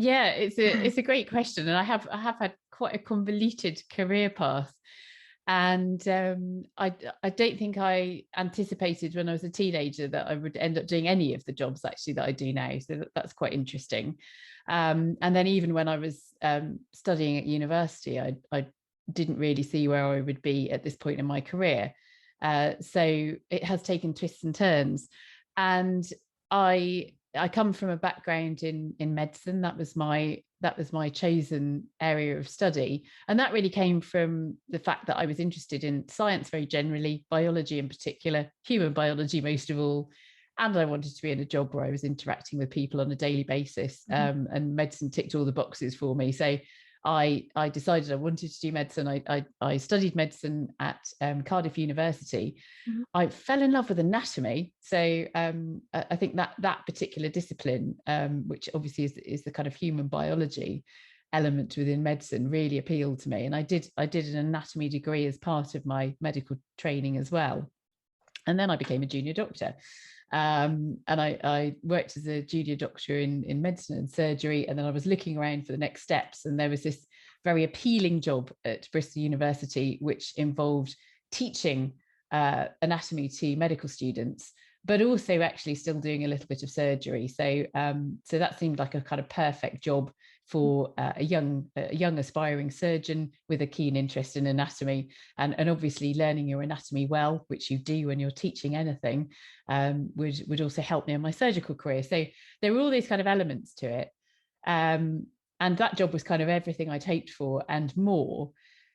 Yeah, it's a great question, and I have had quite a convoluted career path, and I don't think I anticipated when I was a teenager that I would end up doing any of the jobs actually that I do now. So that's quite interesting. And then even when I was studying at university, I didn't really see where I would be at this point in my career. So it has taken twists and turns, and I come from a background in medicine. That was my chosen area of study, and that really came from the fact that I was interested in science very generally, biology in particular, human biology most of all, and I wanted to be in a job where I was interacting with people on a daily basis. And medicine ticked all the boxes for me. So I decided I wanted to do medicine. I studied medicine at Cardiff University. Mhm. I fell in love with anatomy. So I think that particular discipline, which obviously is the kind of human biology element within medicine, really appealed to me. And I did an anatomy degree as part of my medical training as well. And then I became a junior doctor. And I worked as a junior doctor in medicine and surgery. And then I was looking around for the next steps. And there was this very appealing job at Bristol University, which involved teaching anatomy to medical students, but also actually still doing a little bit of surgery. So that seemed like a kind of perfect job for a young aspiring surgeon with a keen interest in anatomy, and obviously learning your anatomy well, which you do when you're teaching anything, would also help me in my surgical career. So there were all these kind of elements to it. And that job was kind of everything I'd hoped for and more.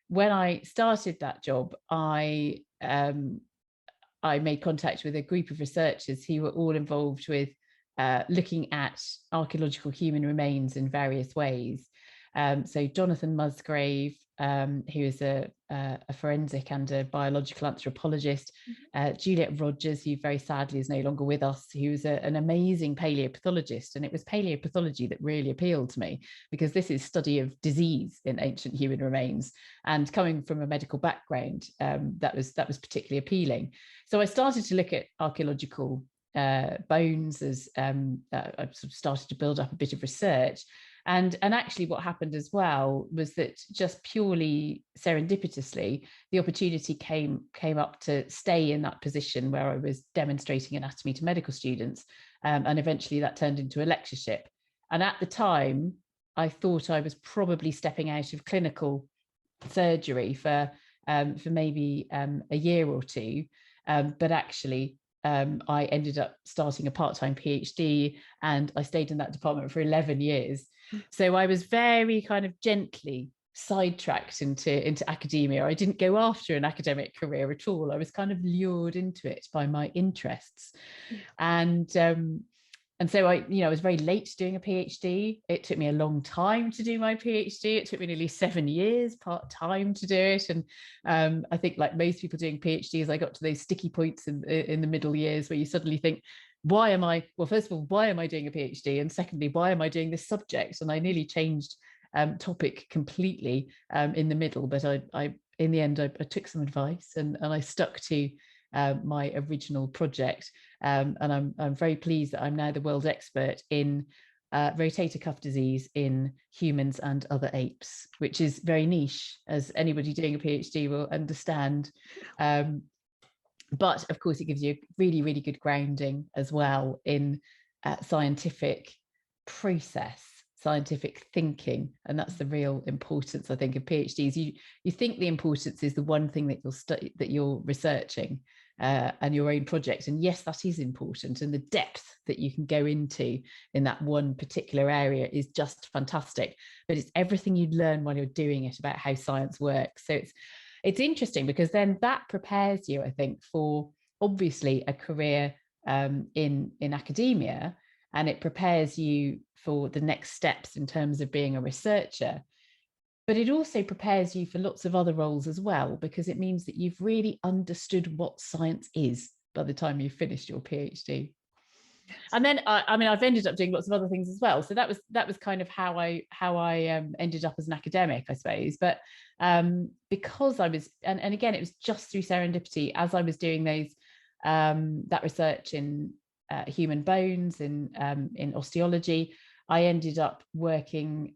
When I started that job, I made contact with a group of researchers who were all involved with looking at archaeological human remains in various ways. So Jonathan Musgrave, who is a forensic and a biological anthropologist, Juliet Rogers, who very sadly is no longer with us, who was an amazing paleopathologist. And it was paleopathology that really appealed to me, because this is study of disease in ancient human remains. And coming from a medical background, that was particularly appealing. So I started to look at archaeological bones as I sort of started to build up a bit of research. And actually what happened as well was that just purely serendipitously, the opportunity came up to stay in that position where I was demonstrating anatomy to medical students. And eventually that turned into a lectureship. And at the time, I thought I was probably stepping out of clinical surgery for maybe a year or two. But actually, I ended up starting a part-time PhD, and I stayed in that department for 11 years. So I was very kind of gently sidetracked into academia. I didn't go after an academic career at all. I was kind of lured into it by my interests. And so I was very late doing a PhD. It took me a long time to do my PhD. It took me nearly 7 years part-time to do it. And I think, like most people doing PhDs, I got to those sticky points in the middle years where you suddenly think, first of all, why am I doing a PhD? And secondly, why am I doing this subject? And I nearly changed topic completely in the middle. But I in the end, I took some advice, and I stuck to my original project. And I'm very pleased that I'm now the world expert in rotator cuff disease in humans and other apes, which is very niche, as anybody doing a PhD will understand. But of course, it gives you a really, really good grounding as well in scientific process, scientific thinking. And that's the real importance, I think, of PhDs. You think the importance is the one thing that you're researching, and your own project. And yes, that is important. And the depth that you can go into in that one particular area is just fantastic. But it's everything you learn while you're doing it about how science works. So it's interesting, because then that prepares you, I think, for obviously a career in academia, and it prepares you for the next steps in terms of being a researcher. But it also prepares you for lots of other roles as well, because it means that you've really understood what science is by the time you've finished your PhD. And then I've ended up doing lots of other things as well. So that was kind of how I ended up as an academic, I suppose. But because I was, and again, it was just through serendipity, as I was doing that research in human bones, in osteology, I ended up working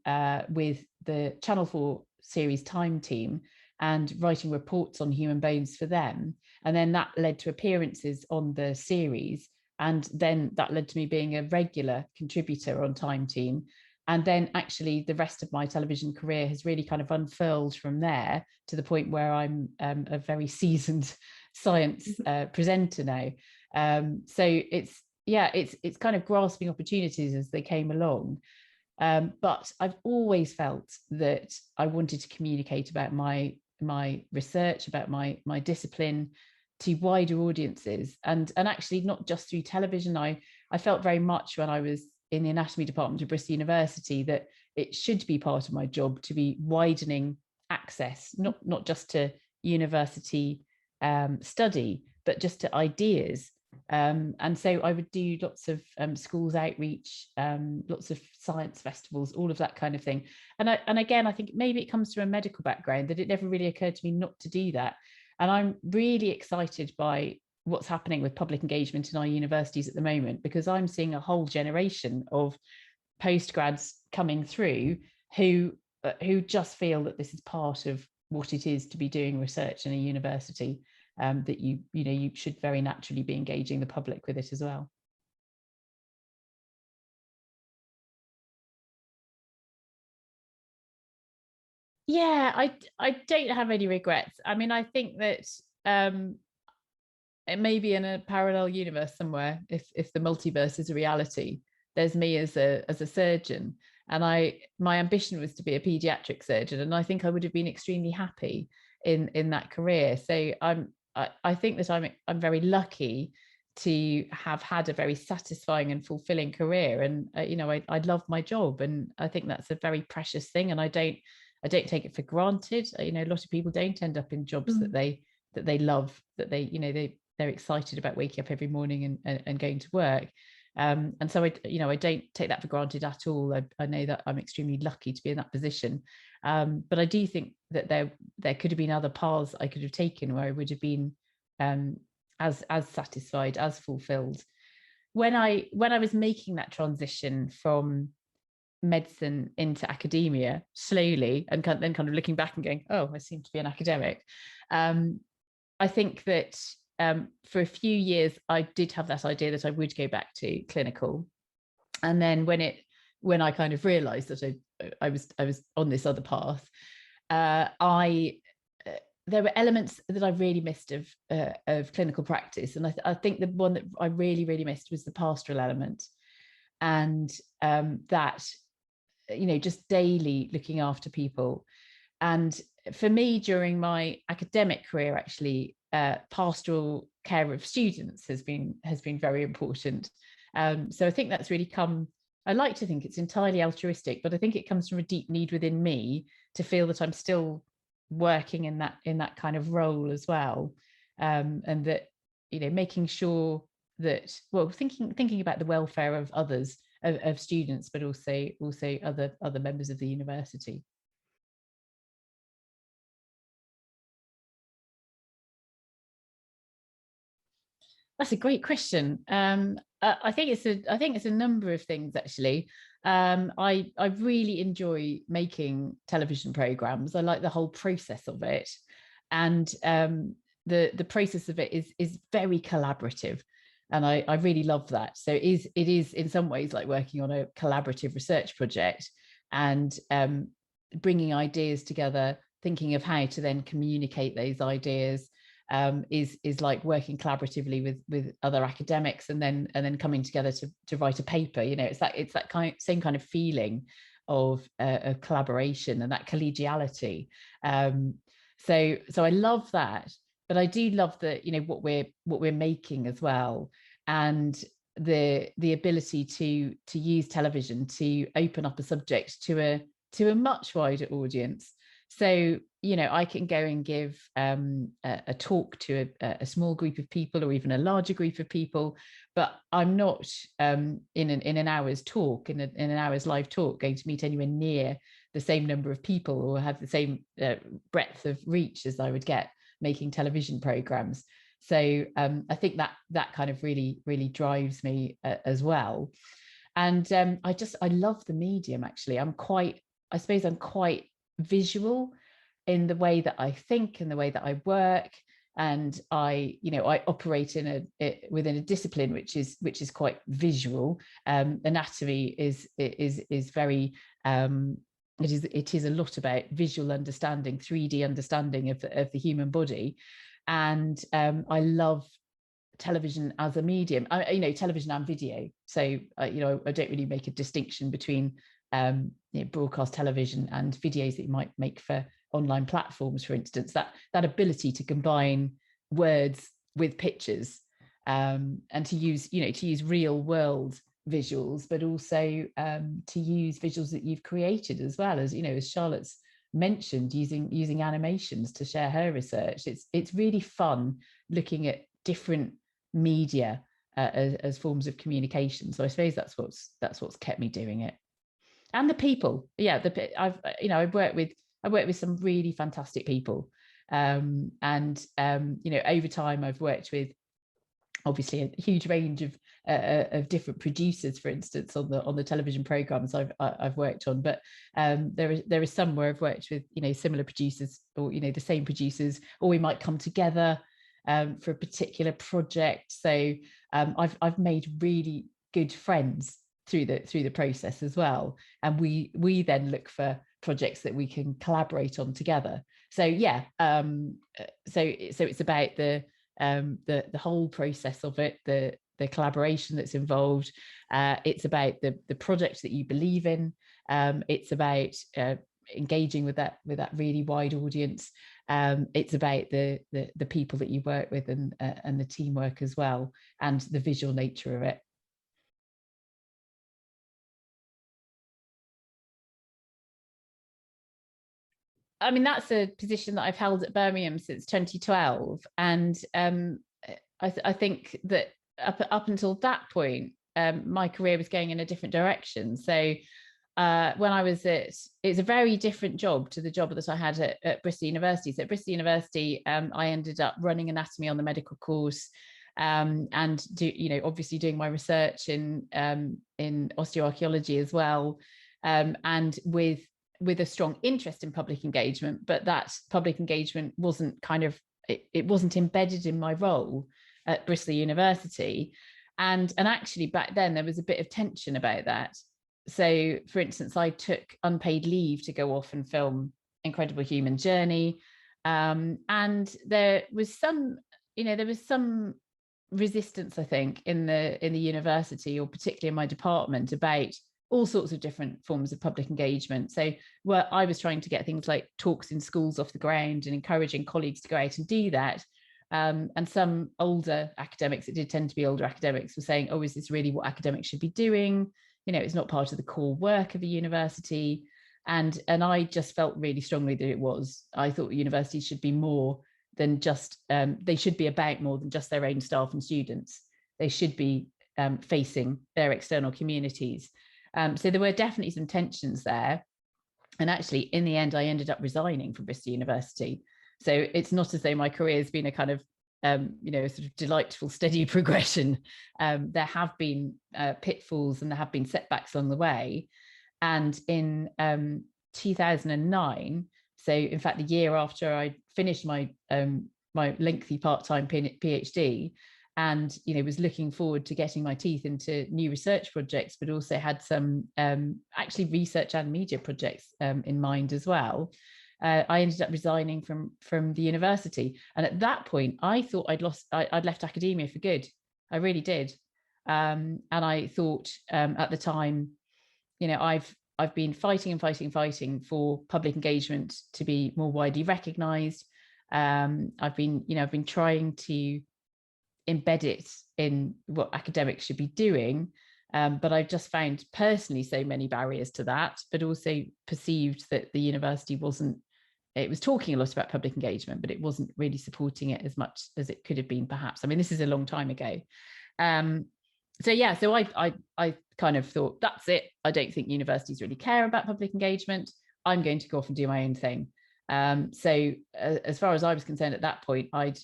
with the Channel 4 series Time team and writing reports on human bones for them. And then that led to appearances on the series. And then that led to me being a regular contributor on Time Team. And then actually the rest of my television career has really kind of unfurled from there to the point where I'm a very seasoned science presenter now. So it's kind of grasping opportunities as they came along. But I've always felt that I wanted to communicate about my research, about my discipline to wider audiences, and actually not just through television. I felt very much when I was in the anatomy department of Bristol University that it should be part of my job to be widening access, not just to university study, but just to ideas. And so I would do lots of schools outreach, lots of science festivals, all of that kind of thing. And again, I think maybe it comes from a medical background that it never really occurred to me not to do that. And I'm really excited by what's happening with public engagement in our universities at the moment, because I'm seeing a whole generation of postgrads coming through who just feel that this is part of what it is to be doing research in a university, that you should very naturally be engaging the public with it as well. Yeah, I don't have any regrets. I mean, I think that it may be in a parallel universe somewhere, if the multiverse is a reality, there's me as a surgeon, and my ambition was to be a pediatric surgeon, and I think I would have been extremely happy in that career. So I think that I'm very lucky to have had a very satisfying and fulfilling career, and I love my job, and I think that's a very precious thing, and I don't take it for granted. A lot of people don't end up in jobs that they love, that they're excited about waking up every morning and going to work. And so I don't take that for granted at all. I know that I'm extremely lucky to be in that position. But I do think that there could have been other paths I could have taken where I would have been as satisfied, as fulfilled. When I was making that transition from medicine into academia slowly, and then kind of looking back and going, oh, I seem to be an academic. I think that for a few years, I did have that idea that I would go back to clinical. And then when I kind of realized that I was on this other path, there were elements that I really missed of clinical practice. And I think the one that I really, really missed was the pastoral element. And that, just daily looking after people. And for me, during my academic career, actually, pastoral care of students has been very important. So I think that's really come. I like to think it's entirely altruistic, but I think it comes from a deep need within me to feel that I'm still working in that kind of role as well, and that making sure that, well, thinking about the welfare of others, of students, but also other members of the university. That's a great question. I think it's a number of things actually. I really enjoy making television programs. I like the whole process of it, and the process of it is very collaborative, and I really love that. So it is in some ways like working on a collaborative research project, and bringing ideas together, thinking of how to then communicate those ideas. Is like working collaboratively with other academics, and then coming together to write a paper. It's that same kind of feeling of collaboration and that collegiality. So I love that, but I do love that what we're making as well, and the ability to use television to open up a subject to a much wider audience. So I can go and give a talk to a small group of people, or even a larger group of people, but I'm not in an hour's talk, in an hour's live talk, going to meet anywhere near the same number of people or have the same breadth of reach as I would get making television programs. So I think that kind of really drives me as well. And I love the medium, actually. I suppose I'm quite visual in the way that I think and the way that I work. And I operate within a discipline which is quite visual. Anatomy is very it is a lot about visual understanding, 3D understanding of the human body. And I love television as a medium, television and video. So I don't really make a distinction between broadcast television and videos that you might make for online platforms, for instance. That ability to combine words with pictures, and to use real world visuals, but also to use visuals that you've created, as well as as Charlotte's mentioned, using animations to share her research. It's really fun looking at different media as forms of communication. So I suppose that's what's kept me doing it. And the people, I've worked with some really fantastic people, and over time I've worked with obviously a huge range of different producers, for instance, on the television programs I've worked on. But there is some where I've worked with similar producers, or the same producers, or we might come together for a particular project. So I've made really good friends through the process as well, and we then look for projects that we can collaborate on together. So yeah, so it's about the whole process of it, the collaboration that's involved. It's about the project that you believe in. It's about engaging with that really wide audience. It's about the people that you work with, and the teamwork as well, and the visual nature of it. I mean, that's a position that I've held at Birmingham since 2012, and I think that up until that point, my career was going in a different direction. So when I was it's a very different job to the job that I had at Bristol University. So at Bristol University, I ended up running anatomy on the medical course, and obviously doing my research in osteoarchaeology as well, and with a strong interest in public engagement. But that public engagement wasn't it wasn't embedded in my role at Bristol University. And actually back then there was a bit of tension about that. So for instance, I took unpaid leave to go off and film Incredible Human Journey. And there was some resistance, I think, in the university, or particularly in my department, about all sorts of different forms of public engagement. So where I was trying to get things like talks in schools off the ground and encouraging colleagues to go out and do that. And some older academics, it did tend to be older academics, were saying, oh, is this really what academics should be doing? It's not part of the core work of a university. And I just felt really strongly that it was. I thought universities should be more than just, they should be about more than just their own staff and students. They should be facing their external communities. So there were definitely some tensions there. And actually, in the end, I ended up resigning from Bristol University. So it's not as though my career has been a kind of, sort of delightful, steady progression. There have been pitfalls, and there have been setbacks along the way. And in 2009, so in fact, the year after I finished my lengthy part-time PhD, and was looking forward to getting my teeth into new research projects, but also had some actually research and media projects in mind as well. I ended up resigning from the university, and at that point, I thought I'd left academia for good. I really did, and I thought at the time, I've been fighting for public engagement to be more widely recognised. I've been trying to embed it in what academics should be doing. But I've just found personally so many barriers to that, but also perceived that the university it was talking a lot about public engagement, but it wasn't really supporting it as much as it could have been, perhaps. I mean, this is a long time ago. So I kind of thought, that's it. I don't think universities really care about public engagement. I'm going to go off and do my own thing. So as far as I was concerned at that point, I'd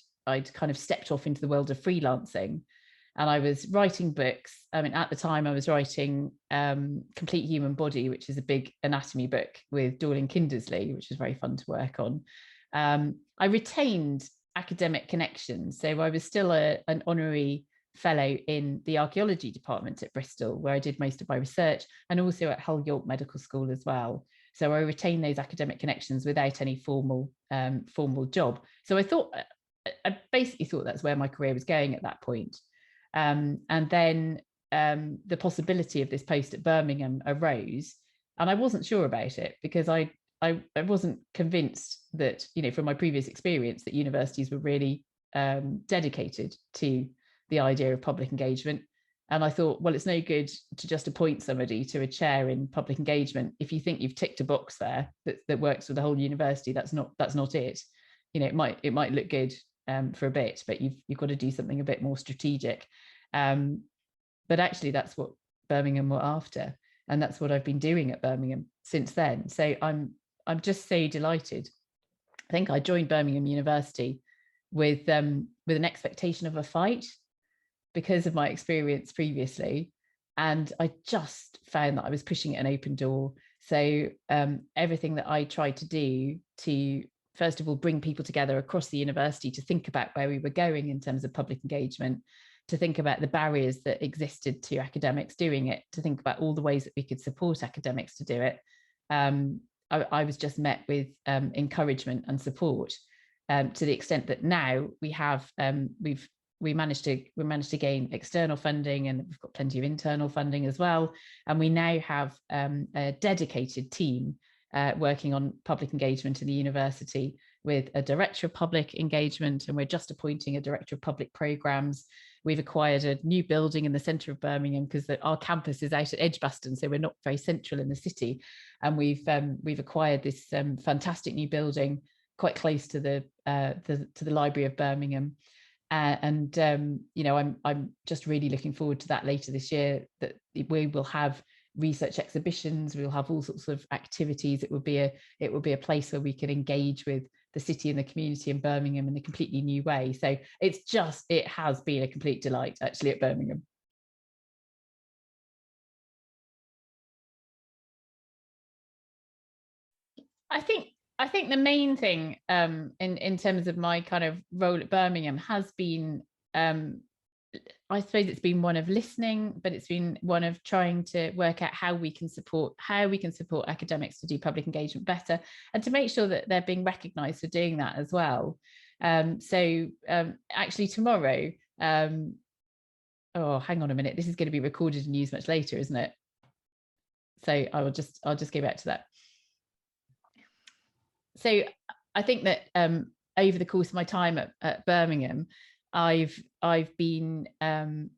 kind of stepped off into the world of freelancing. and I was writing books. I mean, at the time I was writing Complete Human Body, which is a big anatomy book with Dorling Kindersley, which was very fun to work on. I retained academic connections. So I was still an honorary fellow in the archaeology department at Bristol, where I did most of my research, and also at Hull York Medical School as well. So I retained those academic connections without any formal job. So I basically thought that's where my career was going at that point. And then the possibility of this post at Birmingham arose, and I wasn't sure about it because I wasn't convinced that, you know, from my previous experience, that universities were really dedicated to the idea of public engagement. And I thought, well, it's no good to just appoint somebody to a chair in public engagement if you think you've ticked a box there that works for the whole university. That's not it. You know, it might look good for a bit, but you've got to do something a bit more strategic. But actually, that's what Birmingham were after, and that's what I've been doing at Birmingham since then. So I'm just so delighted. I think I joined Birmingham University with an expectation of a fight because of my experience previously, and I just found that I was pushing an open door. So everything that I tried to do to, first of all, bring people together across the university to think about where we were going in terms of public engagement, to think about the barriers that existed to academics doing it, to think about all the ways that we could support academics to do it. I was just met with encouragement and support, to the extent that now we have we managed to gain external funding, and we've got plenty of internal funding as well. And we now have a dedicated team working on public engagement in the university, with a director of public engagement, and we're just appointing a director of public programs. We've acquired a new building in the centre of Birmingham because our campus is out at Edgbaston, so we're not very central in the city. And we've acquired this fantastic new building quite close to the Library of Birmingham. You know, I'm just really looking forward to that later this year, that we will have research exhibitions, we'll have all sorts of activities. It would be a place where we can engage with the city and the community in Birmingham in a completely new way. So it has been a complete delight actually at Birmingham. I think the main thing in terms of my kind of role at Birmingham has been, I suppose it's been one of listening, but it's been one of trying to work out how we can support academics to do public engagement better, and to make sure that they're being recognised for doing that as well. Actually tomorrow, oh, hang on a minute, this is going to be recorded and used much later, isn't it? So I'll just go back to that. So I think that over the course of my time at Birmingham, I've been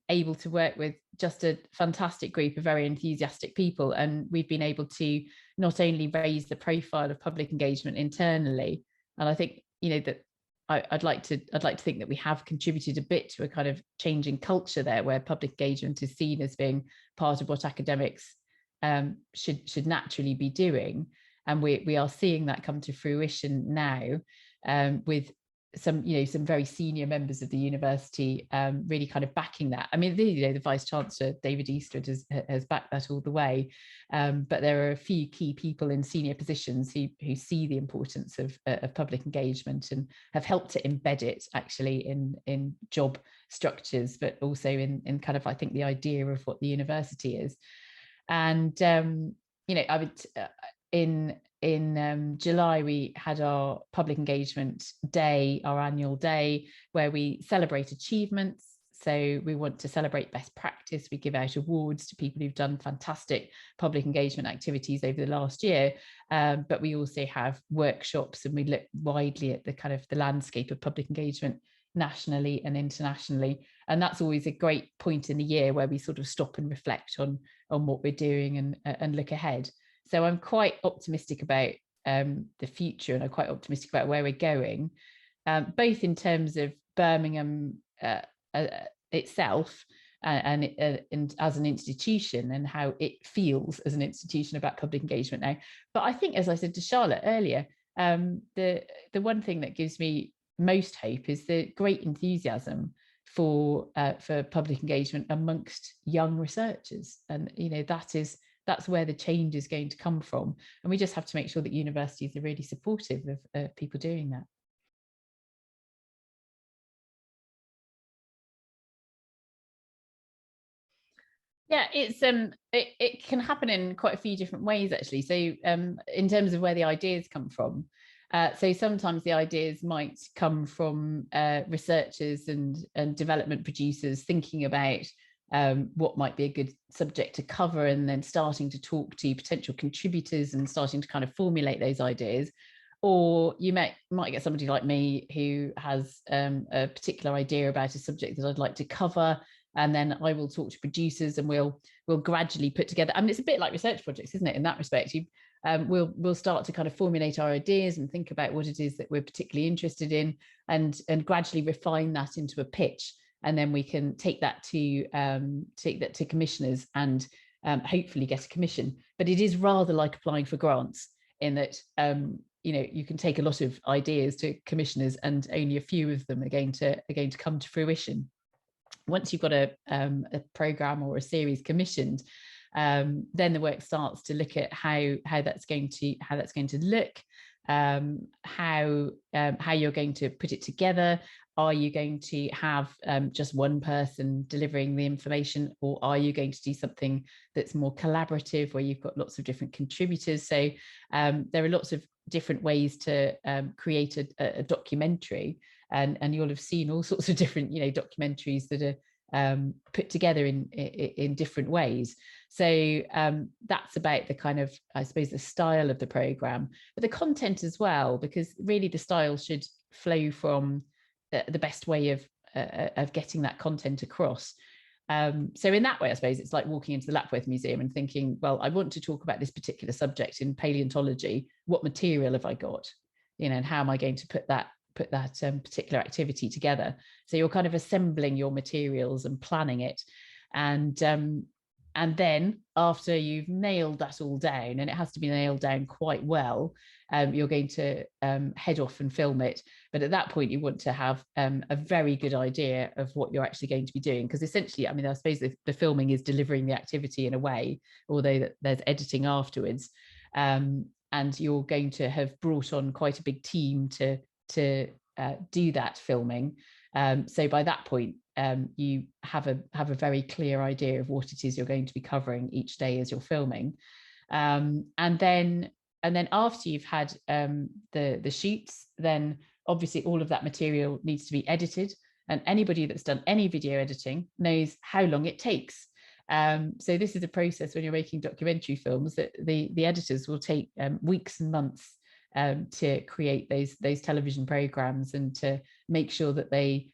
able to work with just a fantastic group of very enthusiastic people, and we've been able to not only raise the profile of public engagement internally, and I think, you know, that I'd like to think that we have contributed a bit to a kind of changing culture there, where public engagement is seen as being part of what academics should naturally be doing. And we are seeing that come to fruition now, with some very senior members of the university really kind of backing that. I mean, the Vice Chancellor, David Eastwood, has backed that all the way. But there are a few key people in senior positions who see the importance of public engagement and have helped to embed it actually in job structures, but also in kind of, I think, the idea of what the university is. And I would in July we had our public engagement day, our annual day, where we celebrate achievements. So we want to celebrate best practice. We give out awards to people who've done fantastic public engagement activities over the last year, but we also have workshops, and we look widely at the kind of the landscape of public engagement nationally and internationally. And that's always a great point in the year where we sort of stop and reflect on what we're doing and look ahead. So I'm quite optimistic about the future, and I'm quite optimistic about where we're going, both in terms of Birmingham itself and as an institution, and how it feels as an institution about public engagement now. But I think, as I said to Charlotte earlier, the one thing that gives me most hope is the great enthusiasm for public engagement amongst young researchers. And that's where the change is going to come from. And we just have to make sure that universities are really supportive of people doing that. Yeah, it can happen in quite a few different ways, actually. So in terms of where the ideas come from, so sometimes the ideas might come from researchers and development producers thinking about what might be a good subject to cover, and then starting to talk to potential contributors and starting to kind of formulate those ideas. Or you might get somebody like me who has a particular idea about a subject that I'd like to cover, and then I will talk to producers, and we'll gradually put together. I mean, it's a bit like research projects, isn't it? In that respect, we'll start to kind of formulate our ideas and think about what it is that we're particularly interested in, and gradually refine that into a pitch, and then we can take that to commissioners and hopefully get a commission. But it is rather like applying for grants, in that you can take a lot of ideas to commissioners, and only a few of them are going to come to fruition. Once you've got a program or a series commissioned, then the work starts to look at how that's going to look, how you're going to put it together. Are you going to have just one person delivering the information, or are you going to do something that's more collaborative, where you've got lots of different contributors? So there are lots of different ways to create a documentary, and you'll have seen all sorts of different documentaries that are put together in different ways. So that's about the kind of, I suppose, the style of the program, but the content as well, because really the style should flow from the best way of getting that content across. So in that way, I suppose it's like walking into the Lapworth Museum and thinking, well, I want to talk about this particular subject in paleontology. What material have I got? And how am I going to put that particular activity together? So you're kind of assembling your materials and planning it, and then after you've nailed that all down, and it has to be nailed down quite well, you're going to head off and film it. But at that point, you want to have a very good idea of what you're actually going to be doing, because essentially, I mean, I suppose the filming is delivering the activity in a way, although there's editing afterwards, and you're going to have brought on quite a big team to do that filming. So by that point, you have a very clear idea of what it is you're going to be covering each day as you're filming, and then after you've had the shoots, then obviously all of that material needs to be edited, and anybody that's done any video editing knows how long it takes. So this is a process when you're making documentary films that the editors will take weeks and months to create those television programs, and to make sure that they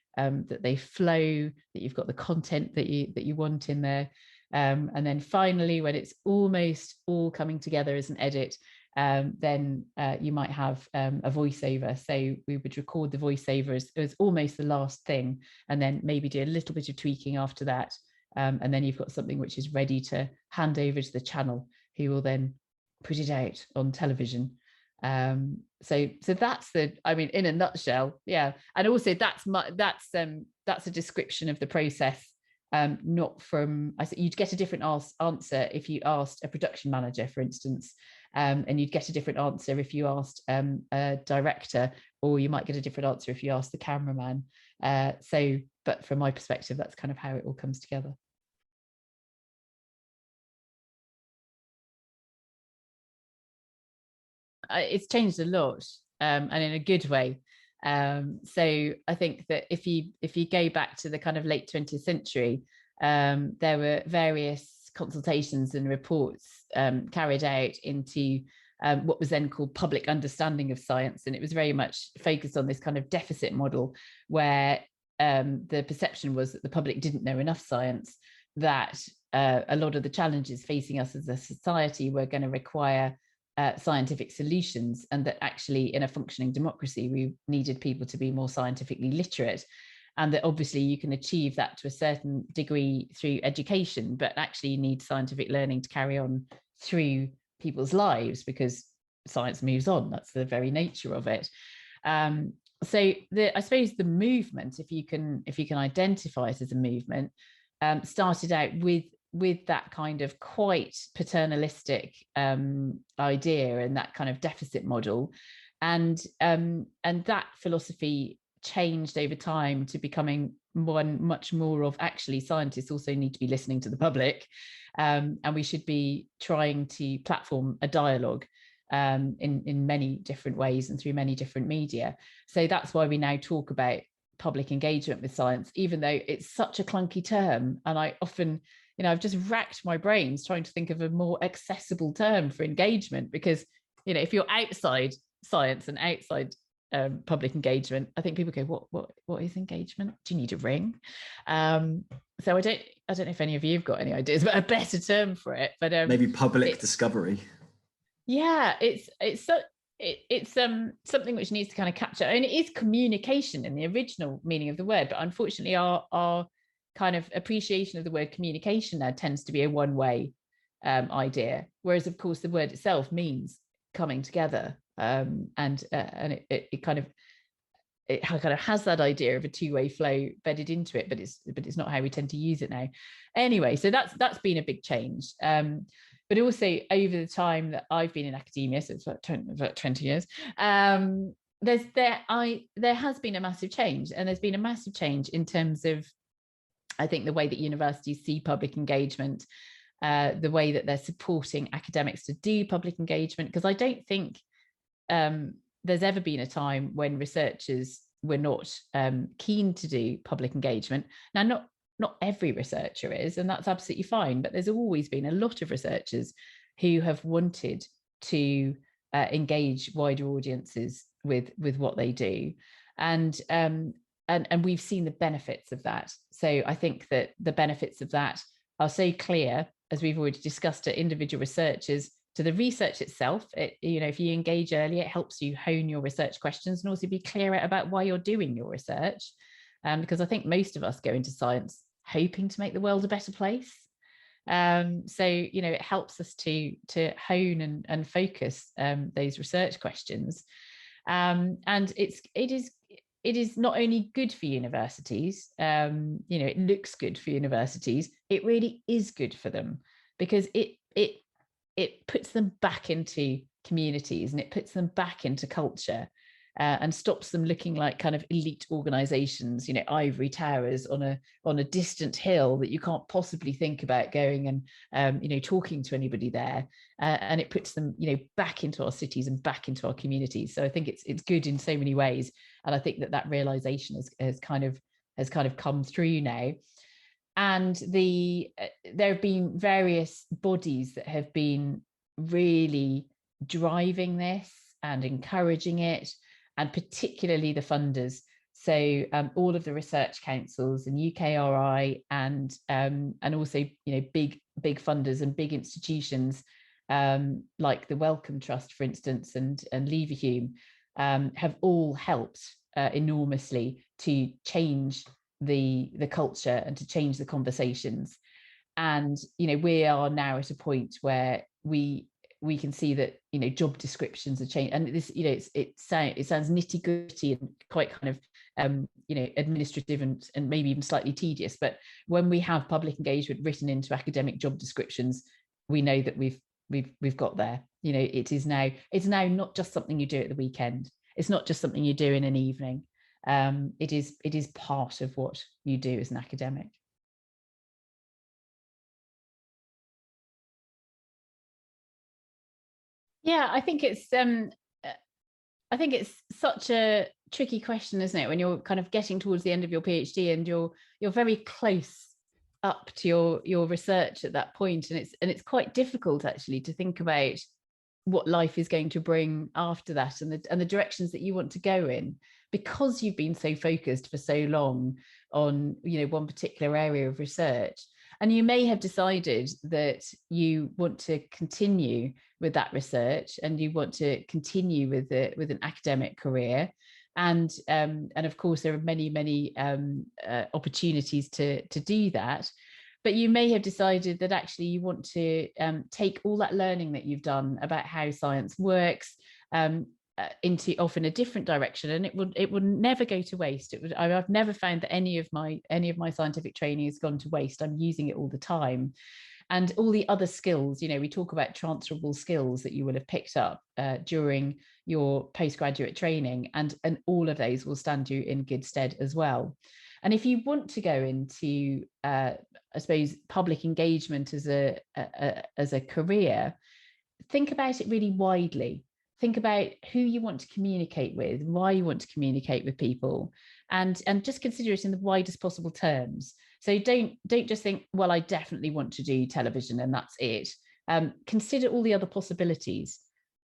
flow, that you've got the content that you want in there, and then finally, when it's almost all coming together as an edit, then you might have a voiceover. So we would record the voiceover as almost the last thing, and then maybe do a little bit of tweaking after that, and then you've got something which is ready to hand over to the channel, who will then put it out on television. So that's I mean, in a nutshell, yeah. And also that's a description of the process, not from, I said you'd get a different answer if you asked a production manager, for instance, and you'd get a different answer if you asked a director, or you might get a different answer if you asked the cameraman. But from my perspective, that's kind of how it all comes together. It's changed a lot, and in a good way. So I think that if you go back to the kind of late 20th century, there were various consultations and reports carried out into what was then called public understanding of science, and it was very much focused on this kind of deficit model, where the perception was that the public didn't know enough science, that a lot of the challenges facing us as a society were going to require scientific solutions, and that actually in a functioning democracy we needed people to be more scientifically literate, and that obviously you can achieve that to a certain degree through education, but actually you need scientific learning to carry on through people's lives, because science moves on. That's the very nature of it. So I suppose the movement, if you can identify it as a movement, started out with that kind of quite paternalistic idea and that kind of deficit model, and that philosophy changed over time to becoming one much more of, actually, scientists also need to be listening to the public, and we should be trying to platform a dialogue in many different ways and through many different media. So that's why we now talk about public engagement with science, even though it's such a clunky term. And I often, I've just racked my brains trying to think of a more accessible term for engagement, because, if you're outside science and outside public engagement, I think people go, what is engagement? Do you need a ring? So I don't know if any of you have got any ideas about a better term for it, but maybe public discovery. Yeah, it's something which needs to kind of capture, and it is communication in the original meaning of the word, but unfortunately our kind of appreciation of the word communication now tends to be a one-way idea, whereas of course the word itself means coming together, and it kind of has that idea of a two-way flow bedded into it, but it's not how we tend to use it now. Anyway, so that's been a big change. But also over the time that I've been in academia, so it's about 20 years, there has been a massive change, and there's been a massive change in terms of, I think, the way that universities see public engagement, the way that they're supporting academics to do public engagement, because I don't think there's ever been a time when researchers were not keen to do public engagement. Now, not every researcher is, and that's absolutely fine, but there's always been a lot of researchers who have wanted to engage wider audiences with what they do, and we've seen the benefits of that. So I think that the benefits of that are so clear, as we've already discussed, to individual researchers, to the research itself. If you engage early, it helps you hone your research questions and also be clearer about why you're doing your research, because I think most of us go into science hoping to make the world a better place. So it helps us to hone and focus those research questions, and it is not only good for universities. It looks good for universities. It really is good for them, because it puts them back into communities, and it puts them back into culture, and stops them looking like kind of elite organizations, ivory towers on a distant hill that you can't possibly think about going and talking to anybody there, and it puts them back into our cities and back into our communities. So I think it's good in so many ways, and I think that realization has kind of come through now. And there have been various bodies that have been really driving this and encouraging it, and particularly the funders. So all of the research councils and UKRI, and also big funders and big institutions like the Wellcome Trust, for instance, and Leverhulme, have all helped enormously to change the culture and to change the conversations. And we are now at a point where we can see that job descriptions are changing, and this it sounds nitty-gritty and quite kind of administrative and maybe even slightly tedious, but when we have public engagement written into academic job descriptions, we know that we've got there. It's now not just something you do at the weekend. It's not just something you do in an evening. It is part of what you do as an academic. Yeah, I think it's such a tricky question, isn't it, when you're kind of getting towards the end of your PhD and you're very close up to your research at that point, and it's quite difficult actually to think about what life is going to bring after that, and the directions that you want to go in, because you've been so focused for so long on one particular area of research. And you may have decided that you want to continue with that research, and you want to continue with an academic career, and of course there are many opportunities to do that. But you may have decided that actually you want to take all that learning that you've done about how science works, into off in a different direction, and it would never go to waste. I've never found that any of my scientific training has gone to waste. I'm using it all the time. And all the other skills, we talk about transferable skills that you will have picked up during your postgraduate training, and all of those will stand you in good stead as well. And if you want to go into, I suppose, public engagement as a career, think about it really widely. Think about who you want to communicate with, why you want to communicate with people, and just consider it in the widest possible terms. So don't just think, well, I definitely want to do television and that's it. Consider all the other possibilities.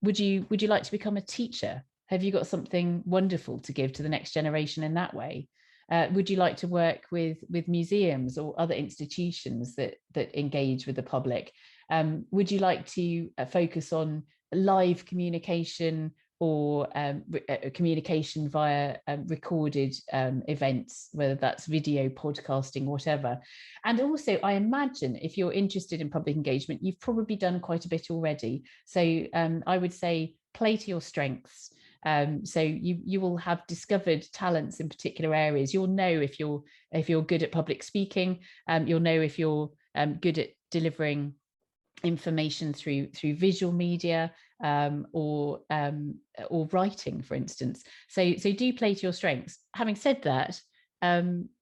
Would you like to become a teacher? Have you got something wonderful to give to the next generation in that way? Would you like to work with museums or other institutions that engage with the public? Would you like to focus on live communication or communication via recorded events, whether that's video, podcasting, whatever? And also, I imagine if you're interested in public engagement, you've probably done quite a bit already. So I would say play to your strengths. So you will have discovered talents in particular areas. You'll know if you're good at public speaking. You'll know if you're good at delivering information through visual media, or writing, for instance. So do play to your strengths. Having said that,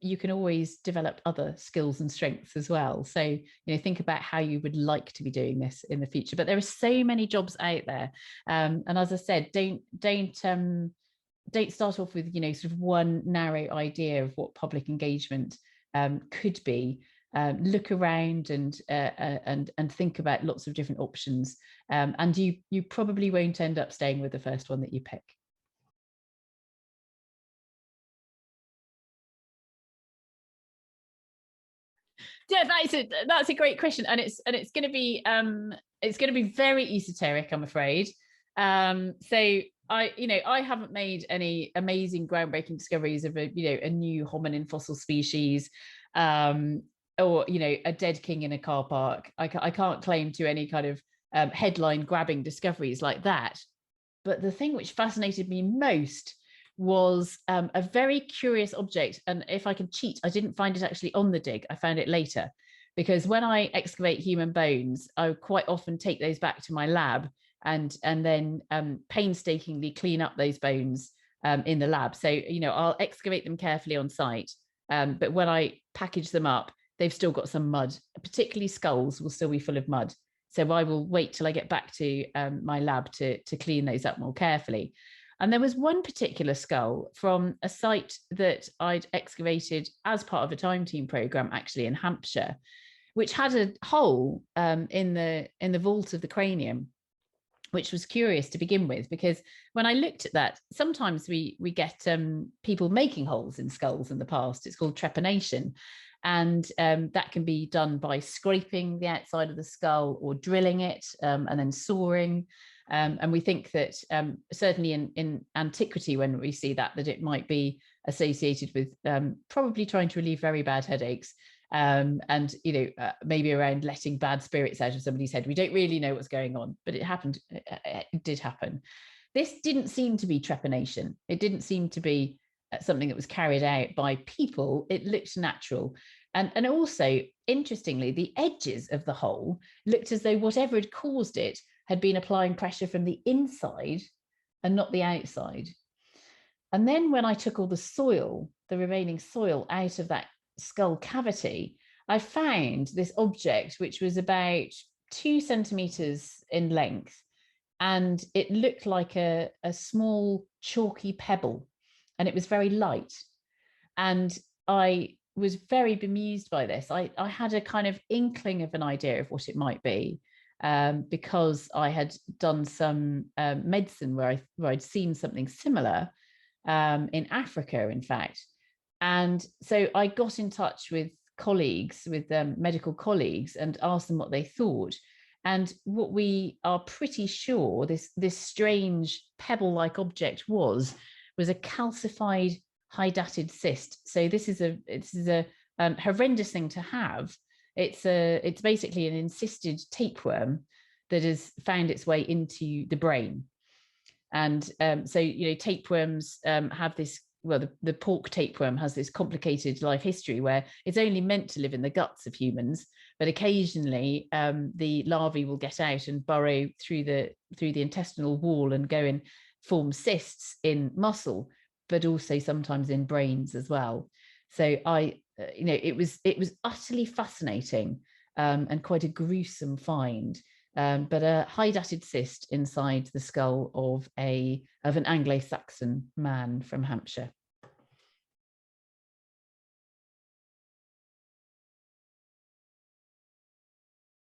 you can always develop other skills and strengths as well. So think about how you would like to be doing this in the future. But there are so many jobs out there, and as I said, don't start off with sort of one narrow idea of what public engagement could be. Look around and think about lots of different options, and you probably won't end up staying with the first one that you pick. Yeah, that's a great question, and it's going to be very esoteric, I'm afraid. So I haven't made any amazing groundbreaking discoveries of a new hominin fossil species, or a dead king in a car park. I can't claim to any kind of headline grabbing discoveries like that. But the thing which fascinated me most was a very curious object. And if I can cheat, I didn't find it actually on the dig. I found it later, because when I excavate human bones, I quite often take those back to my lab and then painstakingly clean up those bones in the lab. So, I'll excavate them carefully on site. But when I package them up, they've still got some mud, particularly skulls will still be full of mud. So I will wait till I get back to my lab to clean those up more carefully. And there was one particular skull from a site that I'd excavated as part of a time team program, actually in Hampshire, which had a hole in the vault of the cranium, which was curious to begin with, because when I looked at that, sometimes we get people making holes in skulls in the past. It's called trepanation. And that can be done by scraping the outside of the skull or drilling it and then sawing. And we think that certainly in antiquity, when we see that it might be associated with probably trying to relieve very bad headaches, and maybe around letting bad spirits out of somebody's head. We don't really know what's going on, but it happened. It did happen. This didn't seem to be trepanation. It didn't seem to be something that was carried out by people. It looked natural. And also, interestingly, the edges of the hole looked as though whatever had caused it had been applying pressure from the inside and not the outside. And then when I took all the soil, the remaining soil out of that skull cavity, I found this object which was about 2 centimeters in length, and it looked like a small chalky pebble, and it was very light. And I was very bemused by this. I had a kind of inkling of an idea of what it might be, because I had done some medicine where I'd seen something similar in Africa, in fact. And so I got in touch with colleagues, with medical colleagues, and asked them what they thought. And what we are pretty sure this strange pebble-like object was a calcified hydatid cyst. So this is a horrendous thing to have. It's basically an encysted tapeworm that has found its way into the brain. And so, tapeworms have this, well, the pork tapeworm has this complicated life history where it's only meant to live in the guts of humans, but occasionally the larvae will get out and burrow through the intestinal wall and go and form cysts in muscle, but also sometimes in brains as well. So it was utterly fascinating, and quite a gruesome find. But a hydatid cyst inside the skull of an Anglo-Saxon man from Hampshire.